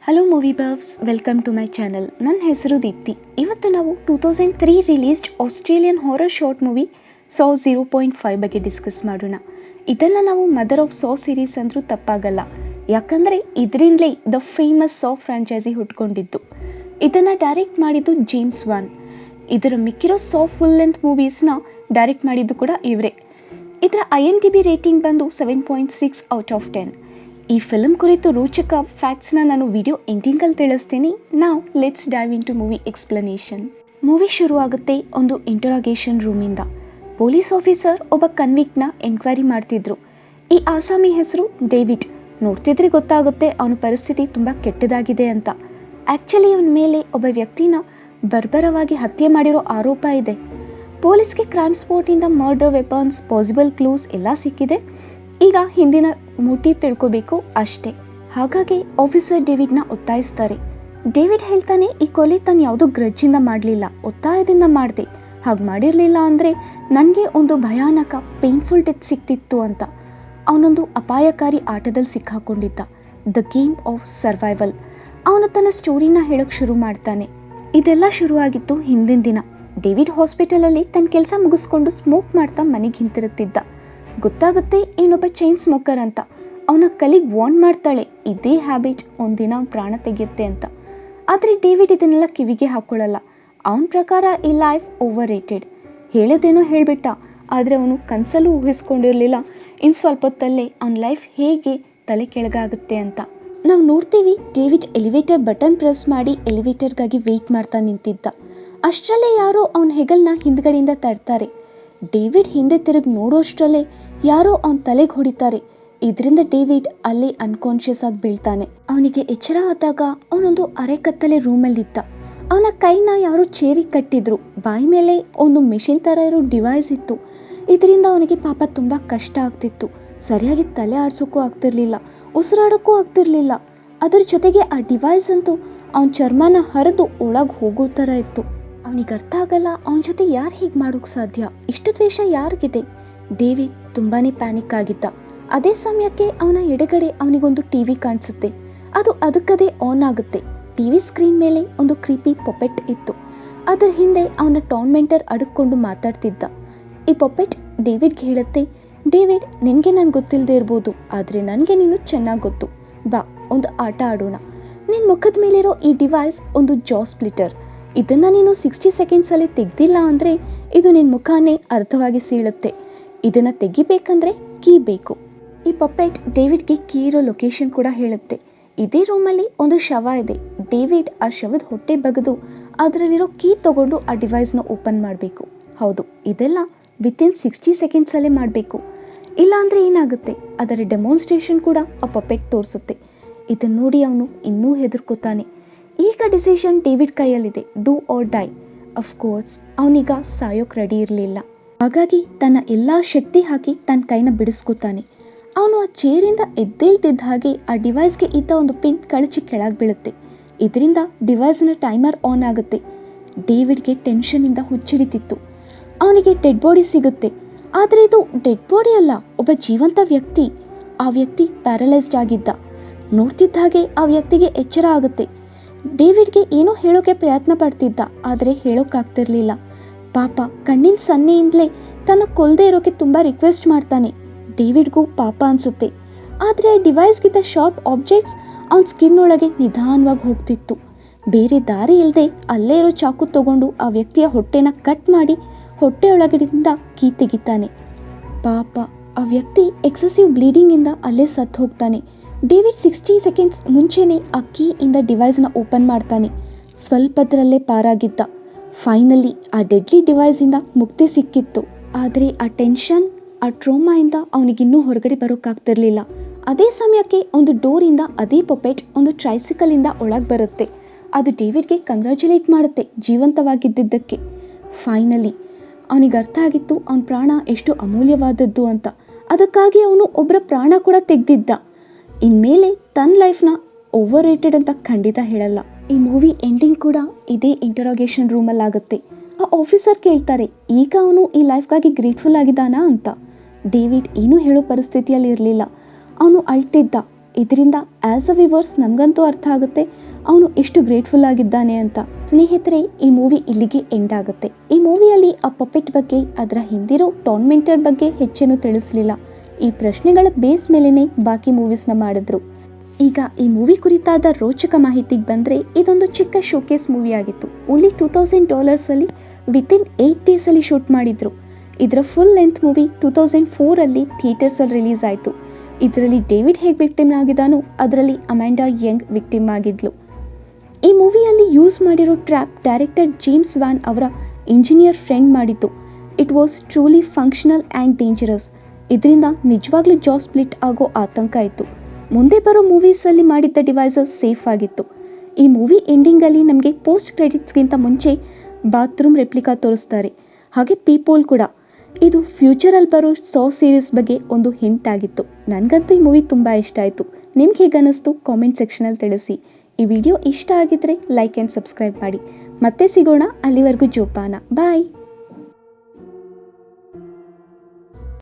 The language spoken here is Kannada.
Hello movie buffs, welcome to my channel. ನನ್ನ ಹೆಸರು ದೀಪ್ತಿ. ಇವತ್ತು ನಾವು 2003 released Australian horror short movie Saw 0.5 ಬಗ್ಗೆ ಡಿಸ್ಕಸ್ ಮಾಡೋಣ. ಇದನ್ನು ನಾವು ಮದರ್ ಆಫ್ ಸಾ ಸೀರೀಸ್ ಅಂದರೂ ತಪ್ಪಾಗಲ್ಲ, ಯಾಕಂದರೆ ಇದರಿಂದಲೇ ದ ಫೇಮಸ್ ಸಾ ಫ್ರಾಂಚೈಸಿ ಹುಟ್ಕೊಂಡಿದ್ದು. ಇದನ್ನು ಡೈರೆಕ್ಟ್ ಮಾಡಿದ್ದು ಜೇಮ್ಸ್ ವಾನ್. ಇದರ ಮಿಕ್ಕಿರೋ ಸಾ ಫುಲ್ ಲೆಂತ್ ಮೂವೀಸ್ನ ಡೈರೆಕ್ಟ್ ಮಾಡಿದ್ದು ಕೂಡ ಇವರೇ. ಇದರ IMDb ರೇಟಿಂಗ್ ಬಂದು 7.6 ಔಟ್ ಆಫ್ 10. ಈ ಫಿಲ್ಮ್ ಕುರಿತು ರೋಚಕ ಫ್ಯಾಕ್ಟ್ಸ್ನ ನಾನು ವಿಡಿಯೋ ಎಂಡಿಂಗಲ್ಲಿ ತಿಳಿಸ್ತೀನಿ. ನಾವು let's dive into movie explanation. Movie ಶುರುವಾಗುತ್ತೆ ಒಂದು ಇಂಟರಾಗೇಷನ್ ರೂಮಿಂದ. ಪೊಲೀಸ್ ಆಫೀಸರ್ ಒಬ್ಬ ಕನ್ವಿಕ್ಟ್ನ ಎನ್ಕ್ವೈರಿ ಮಾಡ್ತಿದ್ರು. ಈ ಆಸಾಮಿ ಹೆಸರು ಡೇವಿಡ್. ನೋಡ್ತಿದ್ರೆ ಗೊತ್ತಾಗುತ್ತೆ ಅವನ ಪರಿಸ್ಥಿತಿ ತುಂಬ ಕೆಟ್ಟದಾಗಿದೆ ಅಂತ. ಆ್ಯಕ್ಚುಲಿ ಅವನ ಮೇಲೆ ಒಬ್ಬ ವ್ಯಕ್ತಿನ ಬರ್ಬರವಾಗಿ ಹತ್ಯೆ ಮಾಡಿರೋ ಆರೋಪ ಇದೆ. ಪೊಲೀಸ್ಗೆ ಕ್ರೈಮ್ ಸ್ಪಾಟಿಂದ ಮರ್ಡರ್ ವೆಪನ್ಸ್, ಪಾಸಿಬಲ್ ಕ್ಲೂಸ್ ಎಲ್ಲ ಸಿಕ್ಕಿದೆ. ಈಗ ಹಿಂದಿನ ಮೋಟಿವ್ ತಿಳ್ಕೋಬೇಕು ಅಷ್ಟೇ. ಹಾಗಾಗಿ ಆಫೀಸರ್ ಡೇವಿಡ್ನ ಒತ್ತಾಯಿಸ್ತಾರೆ. ಡೇವಿಡ್ ಹೇಳ್ತಾನೆ, ಈ ಕೊಲೆ ತಾನು ಯಾವುದೋ ಗ್ರಜ್ಜಿಂದ ಮಾಡಲಿಲ್ಲ, ಒತ್ತಾಯದಿಂದ ಮಾಡಿದೆ. ಹಾಗೆ ಮಾಡಿರಲಿಲ್ಲ ಅಂದರೆ ನನಗೆ ಒಂದು ಭಯಾನಕ ಪೇನ್ಫುಲ್ ಡೆತ್ ಸಿಕ್ತಿತ್ತು ಅಂತ. ಅವನೊಂದು ಅಪಾಯಕಾರಿ ಆಟದಲ್ಲಿ ಸಿಕ್ಕಾಕೊಂಡಿದ್ದ, ದ ಗೇಮ್ ಆಫ್ ಸರ್ವೈವಲ್. ಅವನು ತನ್ನ ಸ್ಟೋರಿನ ಹೇಳೋಕ್ಕೆ ಶುರು ಮಾಡ್ತಾನೆ. ಇದೆಲ್ಲ ಶುರುವಾಗಿತ್ತು ಹಿಂದಿನ ದಿನ. ಡೇವಿಡ್ ಹಾಸ್ಪಿಟಲಲ್ಲಿ ತನ್ನ ಕೆಲಸ ಮುಗಿಸ್ಕೊಂಡು ಸ್ಮೋಕ್ ಮಾಡ್ತಾ ಮನೆಗೆ ಹಿಂತಿರುತ್ತಿದ್ದ. ಗೊತ್ತಾಗುತ್ತೆ ಏನೊಬ್ಬ ಚೈನ್ ಸ್ಮೋಕರ್ ಅಂತ. ಅವನ ಕಲಿಗೆ ವಾರ್ನ್ ಮಾಡ್ತಾಳೆ, ಇದೇ ಹ್ಯಾಬಿಟ್ ಒಂದಿನ ಪ್ರಾಣ ತೆಗೆಯುತ್ತೆ ಅಂತ. ಆದರೆ ಡೇವಿಡ್ ಇದನ್ನೆಲ್ಲ ಕಿವಿಗೆ ಹಾಕ್ಕೊಳ್ಳಲ್ಲ. ಅವನ ಪ್ರಕಾರ ಈ ಲೈಫ್ ಓವರ್ ರೇಟೆಡ್. ಹೇಳೋದೇನೋ ಹೇಳಿಬಿಟ್ಟ, ಆದರೆ ಅವನು ಕನಸಲ್ಲೂ ಊಹಿಸ್ಕೊಂಡಿರಲಿಲ್ಲ ಇನ್ನು ಸ್ವಲ್ಪ ಹೊತ್ತಲ್ಲೇ ಅವನ ಲೈಫ್ ಹೇಗೆ ತಲೆ ಕೆಳಗಾಗುತ್ತೆ ಅಂತ. ನಾವು ನೋಡ್ತೀವಿ, ಡೇವಿಡ್ ಎಲಿವೇಟರ್ ಬಟನ್ ಪ್ರೆಸ್ ಮಾಡಿ ಎಲಿವೇಟರ್ಗಾಗಿ ವೆಯ್ಟ್ ಮಾಡ್ತಾ ನಿಂತಿದ್ದ. ಅಷ್ಟರಲ್ಲೇ ಯಾರೋ ಅವನ ಹೆಗಲನ್ನ ಹಿಂದ್ಗಡೆಯಿಂದ ತಡ್ತಾರೆ. ಡೇವಿಡ್ ಹಿಂದೆ ತಿರುಗಿ ನೋಡೋಷ್ಟರಲ್ಲೇ ಯಾರೋ ಅವನ ತಲೆಗೆ ಹೊಡಿತಾರೆ. ಇದರಿಂದ ಡೇವಿಡ್ ಅಲ್ಲಿ ಅನ್ಕಾನ್ಷಿಯಸ್ ಆಗಿ ಬೀಳ್ತಾನೆ. ಅವನಿಗೆ ಎಚ್ಚರ ಆದಾಗ ಅವನೊಂದು ಅರೆಕತ್ತಲೆ ರೂಮಲ್ಲಿದ್ದ. ಅವನ ಕೈನ ಯಾರೋ ಚೇರಿಗೆ ಕಟ್ಟಿದ್ರು. ಬಾಯಿ ಮೇಲೆ ಒಂದು ಮೆಷಿನ್ ಥರ ಇರೋ ಡಿವೈಸ್ ಇತ್ತು. ಇದರಿಂದ ಅವನಿಗೆ ಪಾಪ ತುಂಬ ಕಷ್ಟ ಆಗ್ತಿತ್ತು. ಸರಿಯಾಗಿ ತಲೆ ಆಡ್ಸೋಕ್ಕೂ ಆಗ್ತಿರ್ಲಿಲ್ಲ, ಉಸಿರಾಡೋಕ್ಕೂ ಆಗ್ತಿರ್ಲಿಲ್ಲ. ಅದರ ಜೊತೆಗೆ ಆ ಡಿವೈಸ್ ಅಂತೂ ಅವನ ಚರ್ಮನ ಹರಿದು ಒಳಗೆ ಹೋಗೋ ಥರ ಇತ್ತು. ಅವನಿಗೆ ಅರ್ಥ ಆಗಲ್ಲ, ಅವನ ಜೊತೆ ಯಾರು ಹೀಗೆ ಮಾಡೋಕ್ಕೆ ಸಾಧ್ಯ, ಇಷ್ಟು ದ್ವೇಷ ಯಾರಿಗಿದೆ. ಡೇವಿಡ್ ತುಂಬಾ ಪ್ಯಾನಿಕ್ ಆಗಿದ್ದ. ಅದೇ ಸಮಯಕ್ಕೆ ಅವನ ಎಡಗಡೆ ಅವನಿಗೊಂದು ಟಿವಿ ಕಾಣಿಸುತ್ತೆ. ಅದು ಅದಕ್ಕದೇ ಆನ್ ಆಗುತ್ತೆ. ಟಿವಿ ಸ್ಕ್ರೀನ್ ಮೇಲೆ ಒಂದು ಕ್ರೀಪಿ ಪೊಪೆಟ್ ಇತ್ತು. ಅದರ ಹಿಂದೆ ಅವನ ಟಾರ್ಮೆಂಟರ್ ಅಡಕ್ಕೊಂಡು ಮಾತಾಡ್ತಿದ್ದ. ಈ ಪೊಪೆಟ್ ಡೇವಿಡ್ಗೆ ಹೇಳುತ್ತೆ, ಡೇವಿಡ್, ನಿನಗೆ ನಾನು ಗೊತ್ತಿಲ್ಲದೆ ಇರ್ಬೋದು, ಆದರೆ ನನಗೆ ನೀನು ಚೆನ್ನಾಗಿ ಗೊತ್ತು. ಬಾ, ಒಂದು ಆಟ ಆಡೋಣ. ನಿನ್ನ ಮುಖದ ಮೇಲಿರೋ ಈ ಡಿವೈಸ್ ಒಂದು ಜಾ ಸ್ಪ್ಲಿಟರ್. ಇದನ್ನು ನೀನು 60 ಸೆಕೆಂಡ್ಸಲ್ಲಿ ತೆಗ್ದಿಲ್ಲ ಅಂದರೆ ಇದು ನಿನ್ನ ಮುಖಾನೇ ಅರ್ಧವಾಗಿ ಸೀಳುತ್ತೆ. ಇದನ್ನು ತೆಗಿಬೇಕಂದ್ರೆ ಕೀ ಬೇಕು. ಈ ಪಪೆಟ್ ಡೇವಿಡ್ಗೆ ಕೀ ಇರೋ ಲೊಕೇಶನ್ ಕೂಡ ಹೇಳುತ್ತೆ. ಇದೇ ರೂಮಲ್ಲಿ ಒಂದು ಶವ ಇದೆ. ಡೇವಿಡ್ ಆ ಶವದ ಹೊಟ್ಟೆ ಬಗೆದು ಅದರಲ್ಲಿರೋ ಕೀ ತೊಗೊಂಡು ಆ ಡಿವೈಸ್ನ ಓಪನ್ ಮಾಡಬೇಕು. ಹೌದು, ಇದೆಲ್ಲ ವಿತಿನ್ 60 ಸೆಕೆಂಡ್ಸಲ್ಲೇ ಮಾಡಬೇಕು. ಇಲ್ಲಾಂದರೆ ಏನಾಗುತ್ತೆ, ಅದರ ಡೆಮಾನ್ಸ್ಟ್ರೇಷನ್ ಕೂಡ ಆ ಪಪೆಟ್ ತೋರಿಸುತ್ತೆ. ಇದನ್ನು ನೋಡಿ ಅವನು ಇನ್ನೂ ಹೆದರ್ಕೋತಾನೆ. ಈಗ ಡಿಸಿಷನ್ ಡೇವಿಡ್ ಕೈಯಲ್ಲಿದೆ, ಡೂ ಆರ್ ಡೈ. ಅಫ್ಕೋರ್ಸ್ ಅವನೀಗ ಸಾಯೋಕ್ಕೆ ರೆಡಿ ಇರಲಿಲ್ಲ. ಹಾಗಾಗಿ ತನ್ನ ಎಲ್ಲ ಶಕ್ತಿ ಹಾಕಿ ತನ್ನ ಕೈನ ಬಿಡಿಸ್ಕೋತಾನೆ. ಅವನು ಆ ಚೇರಿಂದ ಎದ್ದೇಳ್ತಿದ್ದ ಹಾಗೆ ಆ ಡಿವೈಸ್ಗೆ ಇದ್ದ ಒಂದು ಪಿನ್ ಕಳಚಿ ಕೆಳಗೆ ಬೀಳುತ್ತೆ. ಇದರಿಂದ ಡಿವೈಸ್ನ ಟೈಮರ್ ಆನ್ ಆಗುತ್ತೆ. ಡೇವಿಡ್ಗೆ ಟೆನ್ಷನಿಂದ ಹುಚ್ಚಿಡಿತಿತ್ತು. ಅವನಿಗೆ ಡೆಡ್ ಬಾಡಿ ಸಿಗುತ್ತೆ. ಆದರೆ ಇದು ಡೆಡ್ ಬಾಡಿ ಅಲ್ಲ, ಒಬ್ಬ ಜೀವಂತ ವ್ಯಕ್ತಿ. ಆ ವ್ಯಕ್ತಿ ಪ್ಯಾರಲೈಸ್ಡ್ ಆಗಿದ್ದ. ನೋಡ್ತಿದ್ದ ಹಾಗೆ ಆ ವ್ಯಕ್ತಿಗೆ ಎಚ್ಚರ ಆಗುತ್ತೆ. ಡೇವಿಡ್ಗೆ ಏನೋ ಹೇಳೋಕೆ ಪ್ರಯತ್ನ ಪಡ್ತಿದ್ದ, ಆದರೆ ಹೇಳೋಕ್ಕಾಗ್ತಿರ್ಲಿಲ್ಲ. ಪಾಪ ಕಣ್ಣಿನ ಸನ್ನೆಯಿಂದಲೇ ತನ್ನ ಕೊಲ್ಲದೆ ಇರೋಕೆ ತುಂಬ ರಿಕ್ವೆಸ್ಟ್ ಮಾಡ್ತಾನೆ. ಡೇವಿಡ್ಗೂ ಪಾಪ ಅನಿಸುತ್ತೆ. ಆದರೆ ಡಿವೈಸ್ಗಿದ್ದ ಶಾರ್ಪ್ ಆಬ್ಜೆಕ್ಟ್ಸ್ ಅವನ ಸ್ಕಿನ್ ಒಳಗೆ ನಿಧಾನವಾಗಿ ಹೋಗ್ತಿತ್ತು. ಬೇರೆ ದಾರಿ ಇಲ್ಲದೆ ಅಲ್ಲೇ ಇರೋ ಚಾಕು ತಗೊಂಡು ಆ ವ್ಯಕ್ತಿಯ ಹೊಟ್ಟೆನ ಕಟ್ ಮಾಡಿ ಹೊಟ್ಟೆ ಒಳಗಡೆಯಿಂದ ಕೀ ತೆಗಿತಾನೆ. ಪಾಪ ಆ ವ್ಯಕ್ತಿ ಎಕ್ಸೆಸಿವ್ ಬ್ಲೀಡಿಂಗಿಂದ ಅಲ್ಲೇ ಸತ್ತು ಹೋಗ್ತಾನೆ. ಡೇವಿಡ್ 60 ಸೆಕೆಂಡ್ಸ್ ಮುಂಚೆನೇ ಆ ಕೀ ಇಂದ ಡಿವೈಸ್ನ ಓಪನ್ ಮಾಡ್ತಾನೆ. ಸ್ವಲ್ಪದರಲ್ಲೇ ಪಾರಾಗಿದ್ದ. ಫೈನಲಿ ಆ ಡೆಡ್ಲಿ ಡಿವೈಸಿಂದ ಮುಕ್ತಿ ಸಿಕ್ಕಿತ್ತು. ಆದರೆ ಆ ಟೆನ್ಷನ್, ಆ ಟ್ರೋಮಾಯಿಂದ ಅವನಿಗಿನ್ನೂ ಹೊರಗಡೆ ಬರೋಕ್ಕಾಗ್ತಿರ್ಲಿಲ್ಲ. ಅದೇ ಸಮಯಕ್ಕೆ ಒಂದು ಡೋರಿಂದ ಅದೇ ಪೊಪೆಟ್ ಒಂದು ಟ್ರೈಸಿಕಲಿಂದ ಒಳಗೆ ಬರುತ್ತೆ. ಅದು ಡೇವಿಡ್ಗೆ ಕಂಗ್ರ್ಯಾಚುಲೇಟ್ ಮಾಡುತ್ತೆ ಜೀವಂತವಾಗಿದ್ದಕ್ಕೆ. ಫೈನಲಿ ಅವನಿಗೆ ಅರ್ಥ ಆಗಿತ್ತು ಅವನ ಪ್ರಾಣ ಎಷ್ಟು ಅಮೂಲ್ಯವಾದದ್ದು ಅಂತ. ಅದಕ್ಕಾಗಿ ಅವನು ಒಬ್ಬರ ಪ್ರಾಣ ಕೂಡ ತೆಗೆದಿದ್ದ. ಇನ್ಮೇಲೆ ತನ್ನ ಲೈಫ್ನ ಓವರ್ ರೇಟೆಡ್ ಅಂತ ಖಂಡಿತ ಹೇಳಲ್ಲ. ಈ ಮೂವಿ ಎಂಡಿಂಗ್ ಕೂಡ ಇದೇ ಇಂಟರಾಗೇಷನ್ ರೂಮಲ್ಲಿ ಆಗುತ್ತೆ. ಆ ಆಫೀಸರ್ ಕೇಳ್ತಾರೆ, ಈಗ ಅವನು ಈ ಲೈಫ್ಗಾಗಿ ಗ್ರೇಟ್ಫುಲ್ ಆಗಿದ್ದಾನಾ ಅಂತ. ಡೇವಿಡ್ ಏನೂ ಹೇಳೋ ಪರಿಸ್ಥಿತಿಯಲ್ಲಿ ಇರಲಿಲ್ಲ. ಅವನು ಅಳ್ತಿದ್ದ. ಇದರಿಂದ ಆ್ಯಸ್ ಅ ವಿವರ್ಸ್ ನಮಗಂತೂ ಅರ್ಥ ಆಗುತ್ತೆ ಅವನು ಎಷ್ಟು ಗ್ರೇಟ್ಫುಲ್ ಆಗಿದ್ದಾನೆ ಅಂತ. ಸ್ನೇಹಿತರೆ, ಈ ಮೂವಿ ಇಲ್ಲಿಗೆ ಎಂಡ್ ಆಗುತ್ತೆ. ಈ ಮೂವಿಯಲ್ಲಿ ಆ ಪಪೆಟ್ ಬಗ್ಗೆ, ಅದರ ಹಿಂದಿರೋ ಟೋರ್ಮೆಂಟರ್ ಬಗ್ಗೆ ಹೆಚ್ಚೇನು ತಿಳಿಸಲಿಲ್ಲ. ಈ ಪ್ರಶ್ನೆಗಳ ಬೇಸ್ ಮೇಲೇ ಬಾಕಿ ಮೂವೀಸ್ನ ಮಾಡಿದ್ರು. ಈಗ ಈ ಮೂವಿ ಕುರಿತಾದ ರೋಚಕ ಮಾಹಿತಿಗೆ ಬಂದರೆ, ಇದೊಂದು ಚಿಕ್ಕ ಶೋಕೇಸ್ ಮೂವಿ ಆಗಿತ್ತು. ಓನ್ಲಿ $2000 ವಿತಿನ್ 8 ಡೇಸಲ್ಲಿ ಶೂಟ್ ಮಾಡಿದ್ರು. ಇದರ ಫುಲ್ ಲೆಂತ್ ಮೂವಿ 2004 ಥಿಯೇಟರ್ಸಲ್ಲಿ ರಿಲೀಸ್ ಆಯಿತು. ಇದರಲ್ಲಿ ಡೇವಿಡ್ ಹೇಗೆ ವಿಕ್ಟಿಮ್ ಆಗಿದ್ದಾನೋ ಅದರಲ್ಲಿ ಅಮ್ಯಾಂಡಾ ಯಂಗ್ ವಿಕ್ಟಿಮ್ ಆಗಿದ್ಲು. ಈ ಮೂವಿಯಲ್ಲಿ ಯೂಸ್ ಮಾಡಿರೋ ಟ್ರ್ಯಾಪ್ ಡೈರೆಕ್ಟರ್ ಜೇಮ್ಸ್ ವ್ಯಾನ್ ಅವರ ಇಂಜಿನಿಯರ್ ಫ್ರೆಂಡ್ ಮಾಡಿತ್ತು. It was truly functional and dangerous. ಇದರಿಂದ ನಿಜವಾಗ್ಲೂ ಜಾ ಸ್ಪ್ಲಿಟ್ ಆಗೋ ಆತಂಕ ಇತ್ತು. ಮುಂದೆ ಬರೋ ಮೂವೀಸಲ್ಲಿ ಮಾಡಿದ್ದ ಡಿವೈಸಸ್ ಸೇಫ್ ಆಗಿತ್ತು. ಈ ಮೂವಿ ಎಂಡಿಂಗಲ್ಲಿ ನಮಗೆ ಪೋಸ್ಟ್ ಕ್ರೆಡಿಟ್ಸ್ಗಿಂತ ಮುಂಚೆ ಬಾತ್ರೂಮ್ ರೆಪ್ಲಿಕಾ ತೋರಿಸ್ತಾರೆ, ಹಾಗೆ ಪೀಪೋಲ್ ಕೂಡ. ಇದು ಫ್ಯೂಚರಲ್ಲಿ ಬರೋ ಸಾ ಸೀರೀಸ್ ಬಗ್ಗೆ ಒಂದು ಹಿಂಟ್ ಆಗಿತ್ತು. ನನಗಂತೂ ಈ ಮೂವಿ ತುಂಬ ಇಷ್ಟ ಆಯಿತು. ನಿಮ್ಗೆ ಹೇಗೆ ಅನ್ನಿಸ್ತು ಕಾಮೆಂಟ್ ಸೆಕ್ಷನಲ್ಲಿ ತಿಳಿಸಿ. ಈ ವಿಡಿಯೋ ಇಷ್ಟ ಆಗಿದ್ರೆ ಲೈಕ್ ಆ್ಯಂಡ್ ಸಬ್ಸ್ಕ್ರೈಬ್ ಮಾಡಿ. ಮತ್ತೆ ಸಿಗೋಣ, ಅಲ್ಲಿವರೆಗೂ ಜೋಪಾನ. ಬಾಯ್.